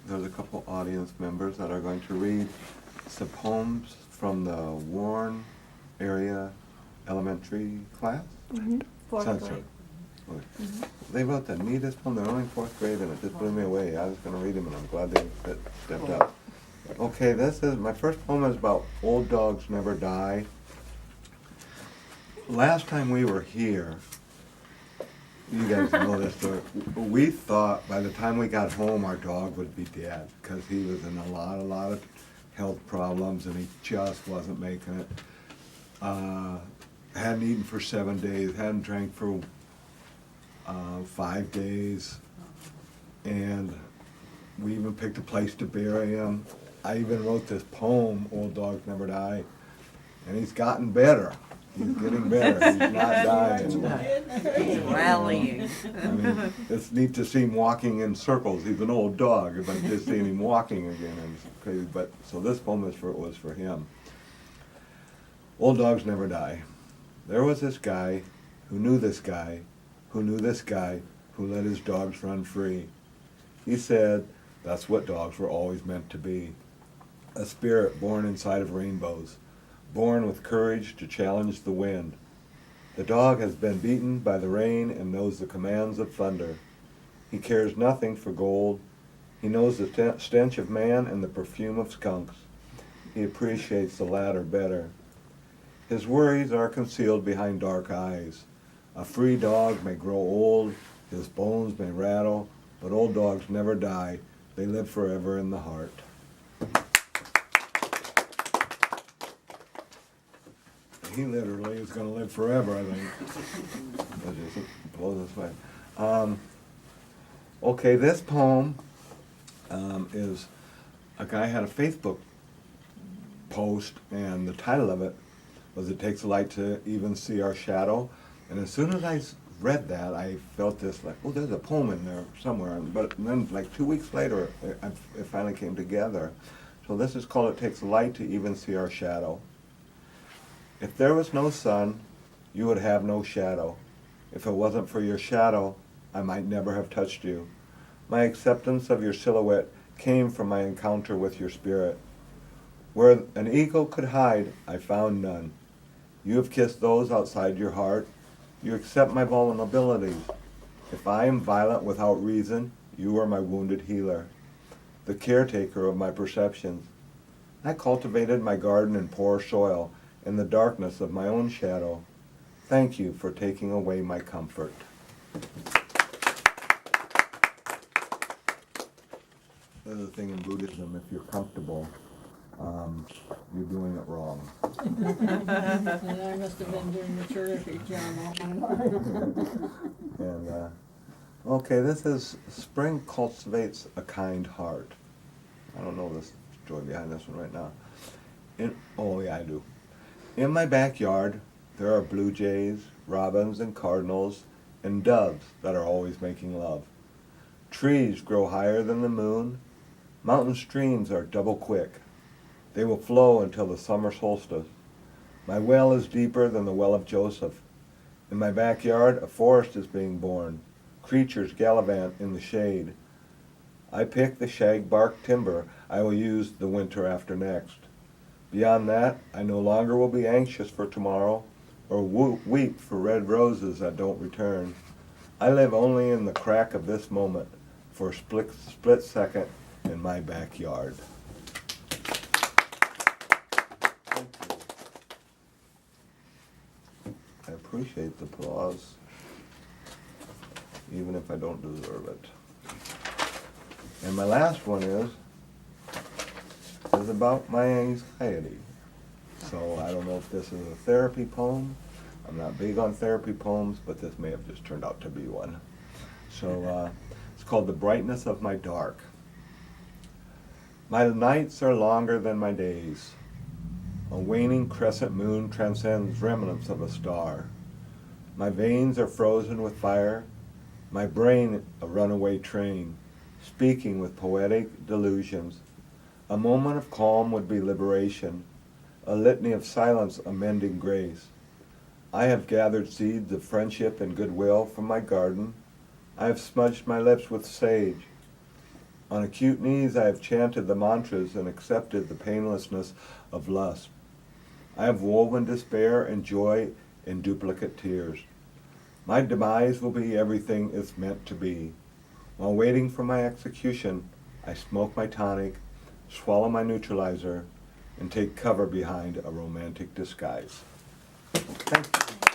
there's a couple audience members that are going to read some poems from the Warren area elementary class. Fourth Censor. grade. They wrote the neatest poem. They're only fourth grade, and it just blew me away. I was going to read them, and I'm glad they stepped up. Okay, my first poem is about Old Dogs Never Die. Last time we were here, you guys know this story, we thought by the time we got home our dog would be dead because he was in a lot of health problems and he just wasn't making it. Hadn't eaten for 7 days, hadn't drank for 5 days, and we even picked a place to bury him. I even wrote this poem, Old Dogs Never Die, and he's gotten better. He's getting better. He's not dying. Rallying. I mean, it's neat to see him walking in circles. He's an old dog, but just seeing him walking again is crazy. But so this poem was for him. Old Dogs Never Die. There was this guy who knew this guy, who knew this guy, who let his dogs run free. He said that's what dogs were always meant to be. A spirit born inside of rainbows, born with courage to challenge the wind. The dog has been beaten by the rain and knows the commands of thunder. He cares nothing for gold. He knows the stench of man and the perfume of skunks. He appreciates the latter better. His worries are concealed behind dark eyes. A free dog may grow old, his bones may rattle, but old dogs never die. They live forever in the heart. He literally is going to live forever, I think. That just blows us away. Okay, this poem is, a guy had a Facebook post, and the title of it was "It Takes a Light to Even See Our Shadow." And as soon as I read that, I felt this like, oh, there's a poem in there somewhere. But then like 2 weeks later, it finally came together. So this is called "It Takes a Light to Even See Our Shadow." If there was no sun, you would have no shadow. If it wasn't for your shadow, I might never have touched you. My acceptance of your silhouette came from my encounter with your spirit. Where an eagle could hide, I found none. You have kissed those outside your heart. You accept my vulnerabilities. If I am violent without reason, you are my wounded healer, the caretaker of my perceptions. I cultivated my garden in poor soil, in the darkness of my own shadow. Thank you for taking away my comfort. There's a thing in Buddhism, if you're comfortable, you're doing it wrong. And I must have been doing the terrific job all my life. And okay, this is "Spring Cultivates a Kind Heart." I don't know the story behind this one right now. Oh yeah, I do. In my backyard, there are blue jays, robins, and cardinals, and doves that are always making love. Trees grow higher than the moon. Mountain streams are double quick. They will flow until the summer solstice. My well is deeper than the well of Joseph. In my backyard, a forest is being born. Creatures gallivant in the shade. I pick the shag-bark timber I will use the winter after next. Beyond that, I no longer will be anxious for tomorrow or weep for red roses that don't return. I live only in the crack of this moment for a split second in my backyard. Thank you. I appreciate the applause, even if I don't deserve it. And my last one is about my anxiety. So I don't know if this is a therapy poem. I'm not big on therapy poems, but this may have just turned out to be one. So it's called "The Brightness of My Dark." My nights are longer than my days. A waning crescent moon transcends remnants of a star. My veins are frozen with fire, my brain a runaway train, speaking with poetic delusions. A moment of calm would be liberation, a litany of silence amending grace. I have gathered seeds of friendship and goodwill from my garden. I have smudged my lips with sage. On acute knees I have chanted the mantras and accepted the painlessness of lust. I have woven despair and joy in duplicate tears. My demise will be everything it's meant to be. While waiting for my execution, I smoke my tonic, swallow my neutralizer, and take cover behind a romantic disguise. Thank you.